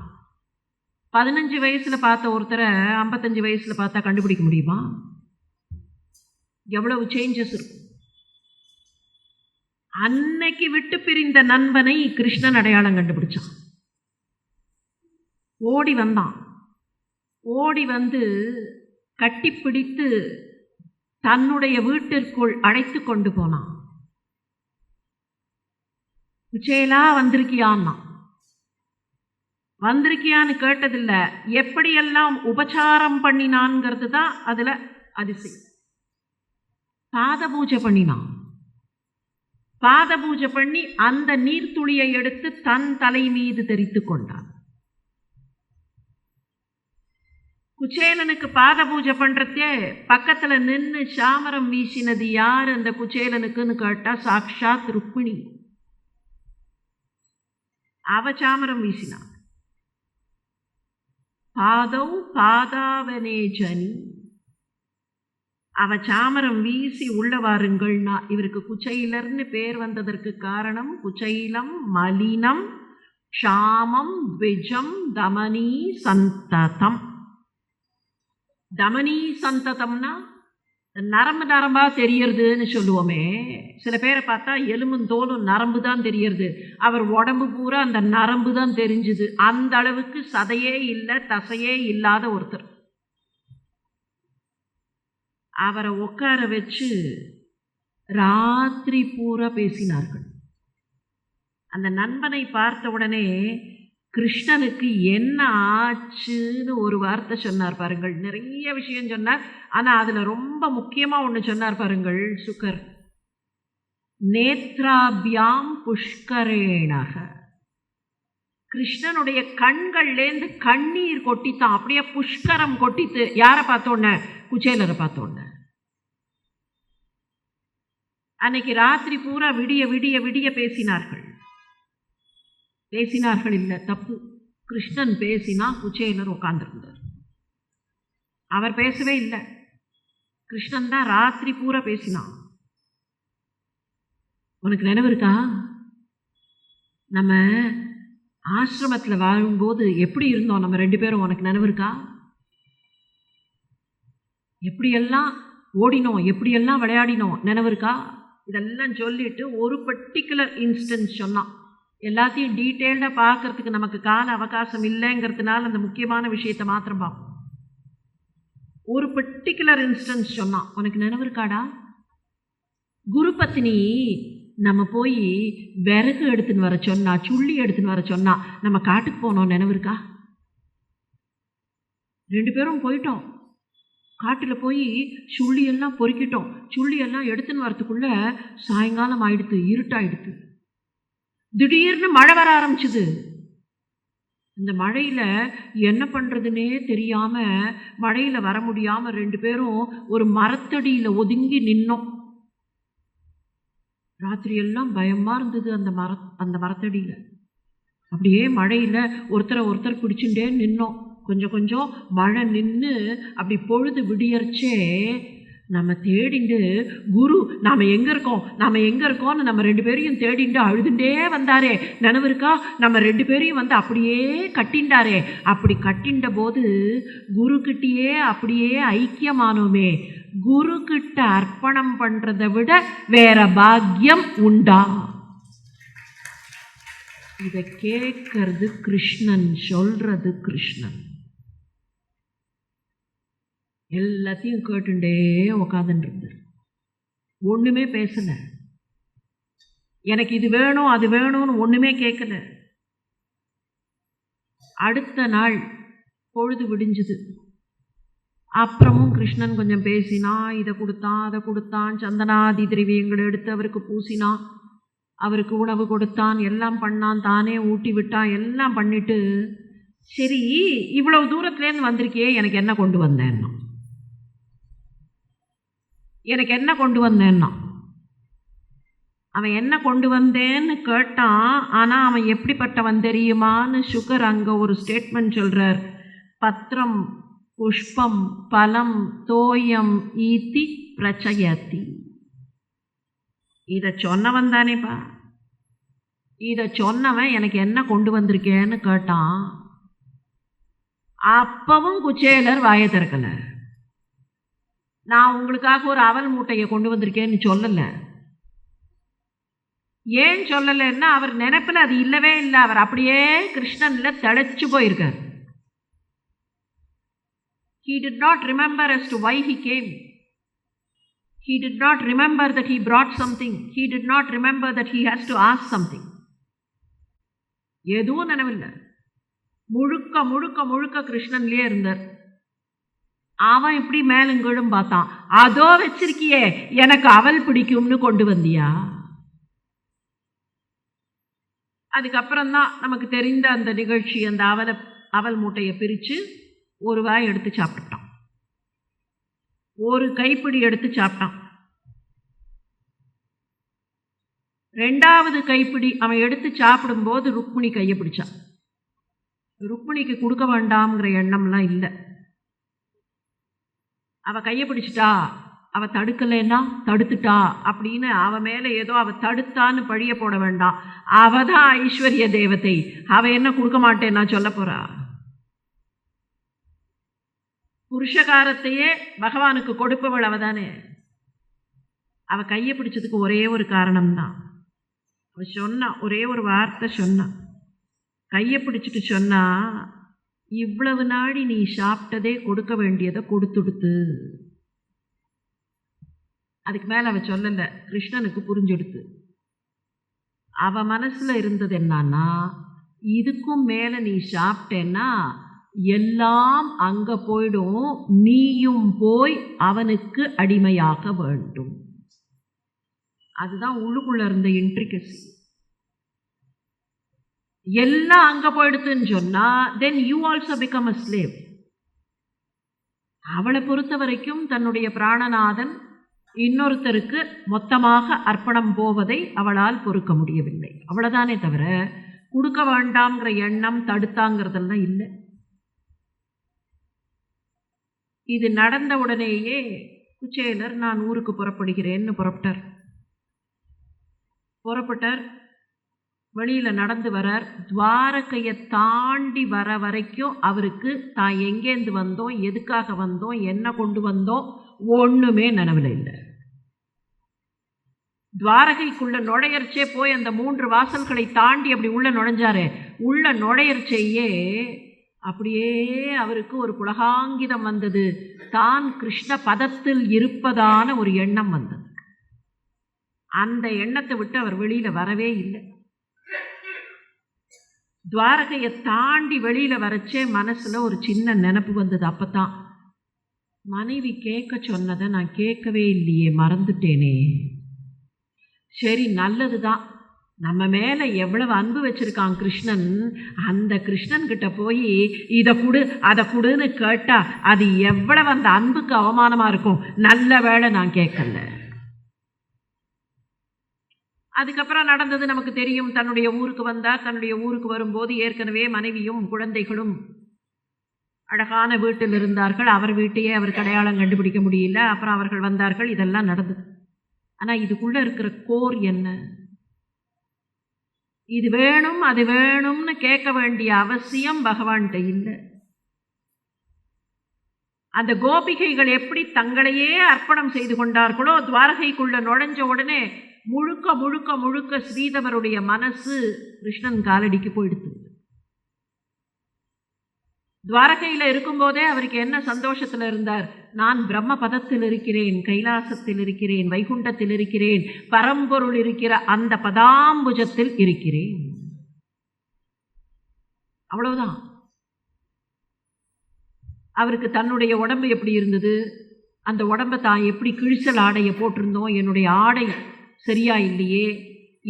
15 வயசுல பார்த்த ஒருத்தரை 55 வயசுல பார்த்தா கண்டுபிடிக்க முடியுமா? எவ்வளவு சேஞ்சஸ் இருக்கும். அன்னைக்கு விட்டு பிரிந்த நண்பனை கிருஷ்ணன் அடையாளம் கண்டுபிடிச்சான். ஓடி வந்து கட்டிப்பிடித்து தன்னுடைய வீட்டிற்குள் அழைத்து கொண்டு போனான். குச்சேலா வந்திருக்கியான்னு கேட்டதில்ல, எப்படியெல்லாம் உபச்சாரம் பண்ணினான்ங்கிறது தான் அதுல அதிசயம். பாத பூஜை பண்ணினான். பாத பூஜை பண்ணி அந்த நீர்த்துளியை எடுத்து தன் தலை மீது தெரித்து கொண்டான். குச்சேலனுக்கு பாத பூஜை பண்றதே பக்கத்துல நின்று சாமரம் வீசினது யார் அந்த குச்சேலனுக்குன்னு கேட்டா சாக்ஷாத் ருக்மிணி. அவ சாமரம் வீசினான். பாதௌ பாதாவனே ஜனி, அவ சாமரம் வீசி உள்ள வாருங்கள்னா. இவருக்கு குச்சைலர்னு பேர் வந்ததற்கு காரணம் குச்சைலம் மலினம் ஷாமம் த்விஜம் தமனி சந்ததம். தமனி சந்ததம்னா நரம்பா தெரியறதுன்னு சொல்லுவோமே. சில பேரை பார்த்தா எலும்பும் தோலும் நரம்பு தான் தெரியறது, அவர் உடம்பு பூரா அந்த நரம்பு தான் தெரிஞ்சுது. அந்த அளவுக்கு சதையே இல்லை, தசையே இல்லாத ஒருத்தர். அவரை உட்கார வச்சு ராத்திரி பூரா பேசினார்கள். அந்த நண்பனை பார்த்த உடனே கிருஷ்ணனுக்கு என்ன ஆச்சுன்னு ஒரு வார்த்தை சொன்னார் பாருங்கள். நிறைய விஷயம் சொன்னார், ஆனால் அதில் ரொம்ப முக்கியமாக ஒன்று சொன்னார் பாருங்கள் சுகர். நேத்ராபியாம் புஷ்கரேணக, கிருஷ்ணனுடைய கண்கள்லேருந்து கண்ணீர் கொட்டித்தான், அப்படியே புஷ்கரம் கொட்டித்து. யாரை பார்த்தோன்ன? குச்சேலரை பார்த்தோன்ன. அன்னைக்கு ராத்திரி பூரா விடிய விடிய விடிய பேசினார்கள் இல்லை, தப்பு. கிருஷ்ணன் பேசினா குச்சேலர் உட்கார்ந்துருந்தார். அவர் பேசவே இல்லை, கிருஷ்ணன் தான் ராத்திரி பூரா பேசினான். உனக்கு நினைவு இருக்கா? நம்ம ஆசிரமத்தில் வாழும்போது எப்படி இருந்தோம் நம்ம 2 பேரும்? உனக்கு நினைவு இருக்கா? எப்படியெல்லாம் ஓடினோம், எப்படியெல்லாம் விளையாடினோம், நினைவு இருக்கா? இதெல்லாம் சொல்லிட்டு ஒரு பர்டிகுலர் இன்ஸ்டன்ஸ் சொன்னான். எல்லாத்தையும் டீட்டெயில்டாக பார்க்கறதுக்கு நமக்கு கால அவகாசம் இல்லைங்கிறதுனால அந்த முக்கியமான விஷயத்தை மாத்திரம் பார்ப்போம். ஒரு பர்டிகுலர் இன்ஸ்டன்ஸ் சொன்னான். உனக்கு நினைவு இருக்காடா? குரு பத்னி நம்ம போய் விறகு எடுத்துன்னு வர சொன்னா, சுள்ளி எடுத்துன்னு வர சொன்னா, நம்ம காட்டுக்கு போனோம், நினைவு இருக்கா? 2 பேரும் போயிட்டோம். காட்டில் போய் சுள்ளியெல்லாம் பொறுக்கிட்டோம். சுள்ளியெல்லாம் எடுத்துன்னு வரத்துக்குள்ள சாயங்காலம் ஆயிடுத்து, இருட்டாயிடுத்து. திடீர்னு மழை வர ஆரம்பிச்சுது. இந்த மழையில் என்ன பண்ணுறதுன்னே தெரியாமல், மழையில் வர முடியாமல் 2 பேரும் ஒரு மரத்தடியில் ஒதுங்கி நின்னோம். ராத்திரியெல்லாம் பயமாக இருந்தது அந்த மரத்தடியில். அப்படியே மழையில் ஒருத்தர் பிடிச்சுட்டே நின்னோம். கொஞ்சம் மழை நின்று அப்படி பொழுது விடியர்ச்சே நம்ம தேடிண்டு குரு நாம் எங்கே இருக்கோம்னு நம்ம 2 பேரையும் தேடிண்டு அழுதுண்டே வந்தாரே, நினைவு இருக்கா? நம்ம 2 பேரையும் வந்து அப்படியே கட்டிண்டாரே. அப்படி கட்டிண்ட போது குருக்கிட்டேயே அப்படியே ஐக்கியமானோமே. குரு கிட்ட அர்ப்பணம் பண்ணுறதை விட வேற பாக்கியம் உண்டா? இதை கேட்கறது கிருஷ்ணன், சொல்றது கிருஷ்ணன். எல்லாத்தையும் கேட்டுண்டே உக்காந்துட்டு இருந்தார். ஒன்றுமே பேசலை. எனக்கு இது வேணும் அது வேணும்னு ஒன்றுமே கேட்கல. அடுத்த நாள் பொழுது விடிஞ்சுது. அப்புறமும் கிருஷ்ணன் கொஞ்சம் பேசினான், இதை கொடுத்தான் அதை கொடுத்தான், சந்தனாதி திரவியங்களை எடுத்து அவருக்கு பூசினான், அவருக்கு உணவு கொடுத்தான், எல்லாம் பண்ணான், தானே ஊட்டி விட்டான், எல்லாம் பண்ணிட்டு சரி இவ்வளவு தூரத்துலேருந்து வந்திருக்கியே எனக்கு என்ன கொண்டு வந்தேன்னா அவன் என்ன கொண்டு வந்தேன்னு கேட்டான். ஆனால் அவன் எப்படிப்பட்டவன் தெரியுமான்னு சுகர் அங்கே ஒரு ஸ்டேட்மெண்ட் சொல்கிறார். பத்திரம் புஷ்பம் பலம் தோயம் ஈத்தி பிரச்சயத்தி. இதை சொன்னவன் தானேப்பா, இதை சொன்னவன் எனக்கு என்ன கொண்டு வந்திருக்கேன்னு கேட்டான். அப்பவும் குச்சேலர் வாயை திறக்கலை. நான் உங்களுக்காக ஒரு அவல் மூட்டையை கொண்டு வந்திருக்கேன்னு சொல்லலை. ஏன் சொல்லலைன்னா அவர் நினைப்பில் அது இல்லவே இல்லை. அவர் அப்படியே கிருஷ்ணனில் திளைச்சு போயிருக்கார். He did not remember as to why he came. He did not remember that he brought something. He did not remember that he has to ask something. எதுவும் நினைவில்லை. முழுக்க முழுக்க முழுக்க கிருஷ்ணன்லேயே இருந்தார். அவன் இப்படி மேலுங்கழும் பார்த்தான். அதோ வச்சிருக்கியே எனக்கு அவல் பிடிக்கும்னு கொண்டு வந்தியா? அதுக்கப்புறம்தான் நமக்கு தெரிந்த அந்த நிகழ்ச்சி. அந்த அவல் மூட்டையை பிரித்து ஒரு வாய் எடுத்து சாப்பிட்டான், ஒரு கைப்பிடி எடுத்து சாப்பிட்டான். ரெண்டாவது கைப்பிடி அவன் எடுத்து சாப்பிடும்போது ருக்மிணி கையை பிடிச்சான். ருக்மிணிக்கு கொடுக்க வேண்டாம்ங்கிற எண்ணம்லாம் இல்லை. அவள் கையை பிடிச்சிட்டா, அவள் தடுக்கலைன்னா தடுத்துட்டா அப்படின்னு அவ மேலே ஏதோ அவள் தடுத்தான்னு பழிய போட வேண்டாம். அவள் தான் ஐஸ்வர்ய தேவதை. அவள் என்ன கொடுக்க மாட்டேன்னா சொல்ல போகிறா? புருஷகாரத்தையே பகவானுக்கு கொடுப்பவள் அவ தானே. அவள் கையை பிடிச்சதுக்கு ஒரே ஒரு காரணம்தான். அவள் சொன்னா, ஒரே ஒரு வார்த்தை சொன்னான். கையை பிடிச்சிட்டு சொன்னா, இவ்வளவு நாடி நீ சாப்பிட்டதே கொடுக்க வேண்டியதை கொடுத்துடுத்து. அதுக்கு மேலே அவள் சொல்லலை. கிருஷ்ணனுக்கு புரிஞ்செடுத்து. அவள் மனசில் இருந்தது என்னன்னா, இதுக்கும் மேலே நீ சாப்பிட்டேன்னா எல்லாம் அங்கே போயிடும், நீயும் போய் அவனுக்கு அடிமையாக வேண்டும். அதுதான் உள்ளுக்குள்ள இருந்த இன்ட்ரிகசி. எல்லாம் அங்கே போயிடுதுன்னு சொன்னால் then you also become a slave. அவளை பொறுத்த வரைக்கும் தன்னுடைய பிராணநாதன் இன்னொருத்தருக்கு மொத்தமாக அர்ப்பணம் போவதை அவளால் பொறுக்க முடியவில்லை. அவ்வளோதானே தவிர கொடுக்க வேண்டாம்ங்கிற எண்ணம் தடுத்தாங்கிறதெல்லாம் இல்லை. இது நடந்த உடனேயே குச்சேலர் நான் ஊருக்கு புறப்படுகிறேன்னு புறப்பட்டார். வெளியில் நடந்து வரார். துவாரகையை தாண்டி வர வரைக்கும் அவருக்கு தான் எங்கேருந்து வந்தோம், எதுக்காக வந்தோம், என்ன கொண்டு வந்தோம் ஒன்றுமே நினைவில் இல்லை. துவாரகைக்குள்ள நுழையர்ச்சே போய் அந்த 3 வாசல்களை தாண்டி அப்படி உள்ள நுழைஞ்சாரு. உள்ள நுழையர்ச்சையே அப்படியே அவருக்கு ஒரு புலகாங்கிதம் வந்தது. தான் கிருஷ்ண பதத்தில் இருப்பதான ஒரு எண்ணம் வந்தது. அந்த எண்ணத்தை விட்டு அவர் வெளியில் வரவே இல்லை. துவாரகையை தாண்டி வெளியில் வரச்சே மனசில் ஒரு சின்ன நினப்பு வந்தது. அப்போ தான் மனைவி கேட்க சொன்னதை நான் கேட்கவே இல்லையே, மறந்துட்டேனே. சரி, நல்லது தான். நம்ம மேலே எவ்வளவு அன்பு வச்சுருக்கான் கிருஷ்ணன். அந்த கிருஷ்ணன்கிட்ட போய் இதை கொடு அதை கொடுன்னு கேட்டால் அது எவ்வளவு அந்த அன்புக்கு அவமானமாக இருக்கும். நல்ல வேளை நான் கேட்கல. அதுக்கப்புறம் நடந்தது நமக்கு தெரியும். தன்னுடைய ஊருக்கு வந்தார். தன்னுடைய ஊருக்கு வரும்போது ஏற்கனவே மனைவியும் குழந்தைகளும் அழகான வீட்டில் இருந்தார்கள். அவர் வீட்டையே அவருக்கு அடையாளம் கண்டுபிடிக்க முடியல. அப்புறம் அவர்கள் வந்தார்கள். இதெல்லாம் நடந்தது. ஆனால் இதுக்குள்ளே இருக்கிற கோர் என்ன? இது வேணும் அது வேணும்னு கேட்க வேண்டிய அவசியம் பகவான்கிட்ட இல்லை. அந்த கோபிகைகள் எப்படி தங்களையே அர்ப்பணம் செய்து கொண்டார்களோ, துவாரகைக்குள்ள நுழைஞ்ச உடனே முழுக்க முழுக்க முழுக்க ஸ்ரீதவருடைய மனசு கிருஷ்ணன் காலடிக்கு போயிடுது. துவாரகையில் இருக்கும்போதே அவருக்கு என்ன சந்தோஷத்தில் இருந்தார்? நான் பிரம்ம பதத்தில் இருக்கிறேன், கைலாசத்தில் இருக்கிறேன், வைகுண்டத்தில் இருக்கிறேன், பரம்பொருள் இருக்கிற அந்த பதாம்புஜத்தில் இருக்கிறேன். அவ்வளவுதான். அவருக்கு தன்னுடைய உடம்பு எப்படி இருந்தது, அந்த உடம்பை தான் எப்படி கிழிச்சல் ஆடையை போட்டிருந்தோம், என்னுடைய ஆடை சரியா இல்லையே,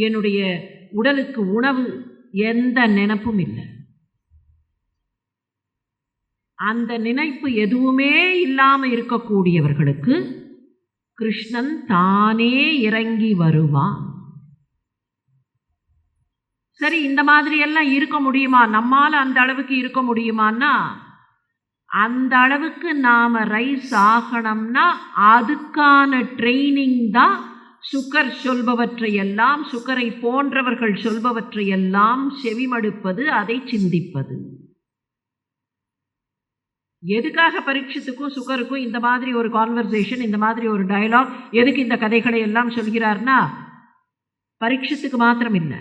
என்னுடைய உடலுக்கு உணவு, எந்த நினைப்பும் இல்லை. அந்த நினைப்பு எதுவுமே இல்லாமல் இருக்கக்கூடியவர்களுக்கு கிருஷ்ணன் தானே இறங்கி வருவான். சரி, இந்த மாதிரி எல்லாம் இருக்க முடியுமா? நம்மால் அந்த அளவுக்கு இருக்க முடியுமான்னா, அந்த அளவுக்கு நாம் ரைஸ் ஆகணும்னா அதுக்கான ட்ரைனிங் தான் சுகர் சொல்பவற்றையெல்லாம், சுகரை போன்றவர்கள் சொல்பவற்றையெல்லாம் செவிமடுப்பது, அதை சிந்திப்பது. எதுக்காக பரீட்சித்துக்கும் சுகருக்கும் இந்த மாதிரி ஒரு கான்வர்சேஷன், இந்த மாதிரி ஒரு டயலாக், எதுக்கு இந்த கதைகளை எல்லாம் சொல்கிறார்னா, பரீட்சித்துக்கு மாத்திரம் இல்லை,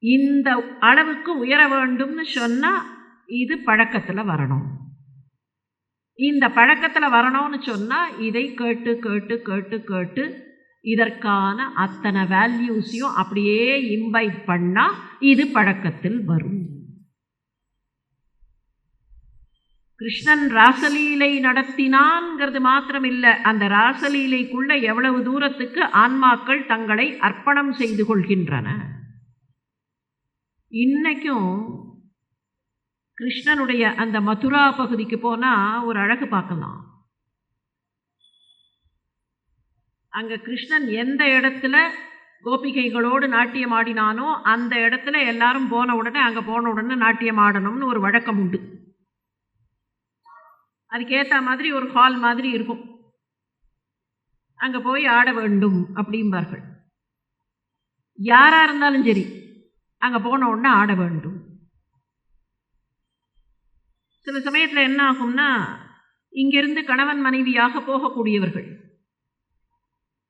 இந்த அளவுக்கு உயர வேண்டும்னு சொன்னால் இது பழக்கத்தில் வரணும். இந்த பழக்கத்தில் வரணும்னு சொன்னால் இதை கேட்டு கேட்டு கேட்டு கேட்டு இதற்கான அத்தனை வேல்யூஸையும் அப்படியே இம்பைப் பண்ணால் இது பழக்கத்தில் வரும். கிருஷ்ணன் ராசலீலை நடத்தினான்ங்கிறது மாத்திரம் இல்லை, அந்த ராசலீலைக்குள்ள எவ்வளவு தூரத்துக்கு ஆன்மாக்கள் தங்களை அர்ப்பணம் செய்து கொள்கின்றன. இன்னைக்கும் கிருஷ்ணனுடைய அந்த மதுரா பகுதிக்கு போனால் ஒரு அழகு பார்க்கலாம். அங்கே கிருஷ்ணன் எந்த இடத்துல கோபிகைகளோடு நாட்டியம் ஆடினானோ அந்த இடத்துல எல்லாரும் போன உடனே, அங்கே போன உடனே நாட்டியம் ஆடணும்னு ஒரு வழக்கம் உண்டு. அதுக்கேற்ற மாதிரி ஒரு ஹால் மாதிரி இருக்கும், அங்கே போய் ஆட வேண்டும் அப்படிம்பார்கள். யாராக இருந்தாலும் சரி, அங்கே போன உடனே ஆட வேண்டும். சில சமயத்தில் என்ன ஆகும்னா, இங்கிருந்து கணவன் மனைவியாக போகக்கூடியவர்கள்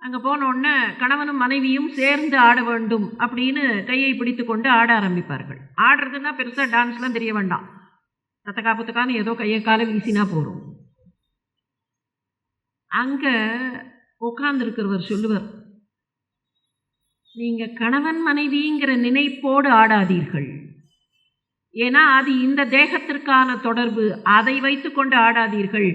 அங்கே போன உடனே கணவனும் மனைவியும் சேர்ந்து ஆட வேண்டும் அப்படின்னு கையை பிடித்து கொண்டு ஆட ஆரம்பிப்பார்கள். ஆடுறதுன்னா பெருசாக டான்ஸ்லாம் தெரிய வேண்டாம், தத்தக்கா புத்தக்கான்னு ஏதோ கையை காலை வீசினா போகிறோம். அங்கே உட்கார்ந்துருக்கிறவர் சொல்லுவார், நீங்கள் கணவன் மனைவிங்கிற நினைப்போடு ஆடாதீர்கள், ஏன்னா அது இந்த தேகத்திற்கான தொடர்பு, அதை வைத்து கொண்டு ஆடாதீர்கள்.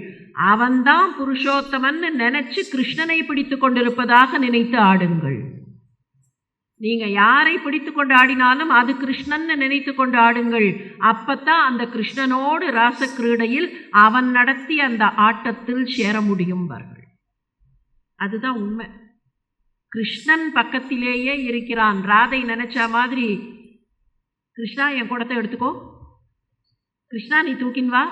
அவன்தான் புருஷோத்தமன் நினைச்சு கிருஷ்ணனை பிடித்து கொண்டிருப்பதாக நினைத்து ஆடுங்கள். நீங்கள் யாரை பிடித்து கொண்டு ஆடினாலும் அது கிருஷ்ணன் நினைத்து கொண்டு ஆடுங்கள். அப்பத்தான் அந்த கிருஷ்ணனோடு ராசக்கிரீடையில் அவன் நடத்தி அந்த ஆட்டத்தில் சேர முடியும்பார்கள். அதுதான் உண்மை. கிருஷ்ணன் பக்கத்திலேயே இருக்கிறான். ராதை நினைச்ச மாதிரி, கிருஷ்ணா என் குடத்தை எடுத்துக்கோ, கிருஷ்ணா நீ தூக்கின் வா,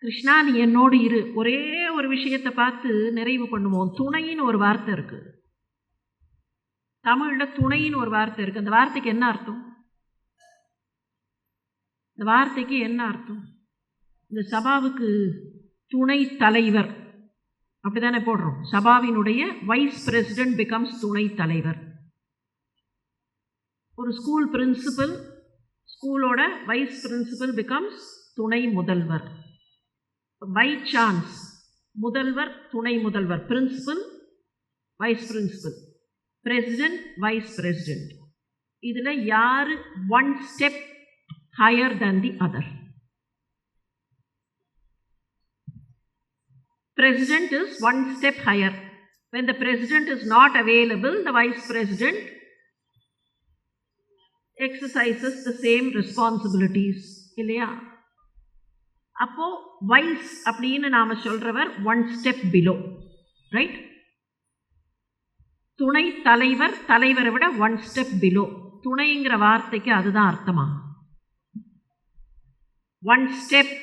கிருஷ்ணா நீ என்னோடு இரு. ஒரே ஒரு விஷயத்தை பார்த்து நிறைவு பண்ணுவோம். துணைன்னு ஒரு வார்த்தை இருக்குது தமிழில், துணைன்னு ஒரு வார்த்தை இருக்குது. அந்த வார்த்தைக்கு என்ன அர்த்தம்? இந்த வார்த்தைக்கு என்ன அர்த்தம்? இந்த சபாவுக்கு துணை தலைவர் அப்படிதானே போடுறோம். சபாவினுடைய வைஸ் பிரசிடென்ட் பிகம்ஸ் துணை தலைவர். ஒரு ஸ்கூல் பிரின்சிபல், ஸ்கூலோட வைஸ் பிரின்சிபல் பிகம்ஸ் துணை முதல்வர். பை சான்ஸ் முதல்வர் துணை முதல்வர், principal vice principal, president vice president. இதில் யார் one step higher than the other? President is one step higher. When the president is not available, the vice president exercises the same responsibilities. இல்லையா? அப்போ wise அப்படின்னு நாம சொல்றவர் one step below, right? துணை தலைவர் தலைவரை விட ஒன் ஸ்டெப் பிலோ. துணைங்கிற வார்த்தைக்கு அதுதான் அர்த்தமா? ஒன் ஸ்டெப்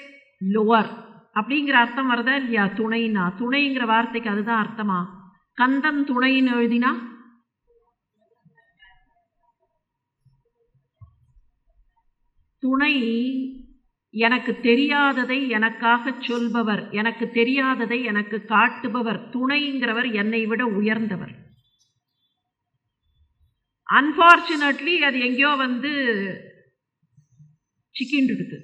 லோவர் அப்படிங்கிற அர்த்தம் வருதா இல்லையா? துணைனா, துணைங்கிற வார்த்தைக்கு அதுதான் அர்த்தமா? கந்தன் துணைன்னு எழுதினா துணை எனக்கு தெரியாததை எனக்காக சொல்பவர், எனக்கு தெரியாததை எனக்கு காட்டுபவர். துணைங்கிறவர் என்னை விட உயர்ந்தவர். அன்பார்ச்சுனேட்லி அது எங்கேயோ சிக்கின்னு இருக்குது.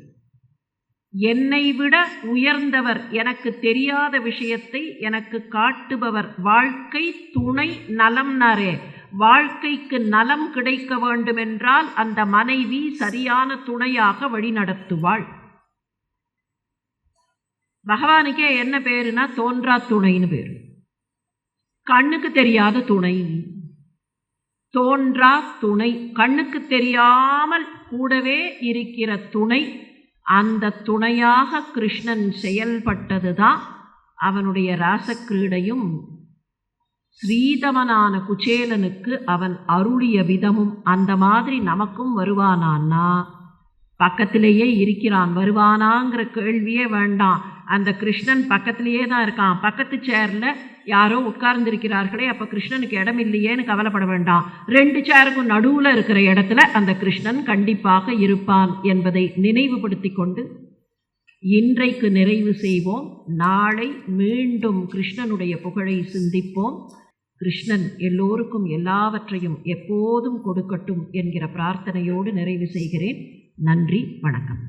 என்னை விட உயர்ந்தவர், எனக்கு தெரியாத விஷயத்தை எனக்கு காட்டுபவர். வாழ்க்கை துணை நலம்னாரே, வாழ்க்கைக்கு நலம் கிடைக்க வேண்டுமென்றால் அந்த மனைவி சரியான துணையாக வழி நடத்துவாள். பகவானுக்கே என்ன பேருனா தோன்றா துணைன்னு பேர். கண்ணுக்கு தெரியாத துணை, தோன்றா துணை, கண்ணுக்கு தெரியாமல் கூடவே இருக்கிற துணை. அந்த துணையாக கிருஷ்ணன் செயல்பட்டதுதான் அவனுடைய ராசக்கிரீடையும் ஸ்ரீதமனான குச்சேலனுக்கு அவன் அருளிய விதமும். அந்த மாதிரி நமக்கும் வருவானான்னா, பக்கத்திலேயே இருக்கிறான், வருவானாங்கிற கேள்வியே வேண்டாம். அந்த கிருஷ்ணன் பக்கத்திலேயே தான் இருக்கான். பக்கத்து சேரில் யாரோ உட்கார்ந்துருக்கிறார்களே, அப்போ கிருஷ்ணனுக்கு இடம் இல்லையேன்னு கவலைப்பட வேண்டாம். 2 சேருக்கும் நடுவில் இருக்கிற இடத்துல அந்த கிருஷ்ணன் கண்டிப்பாக இருப்பான் என்பதை நினைவுபடுத்தி கொண்டு இன்றைக்கு நிறைவு செய்வோம். நாளை மீண்டும் கிருஷ்ணனுடைய புகழை சிந்திப்போம். கிருஷ்ணன் எல்லோருக்கும் எல்லாவற்றையும் எப்போதும் கொடுக்கட்டும் என்கிற பிரார்த்தனையோடு நிறைவு செய்கிறேன். நன்றி, வணக்கம்.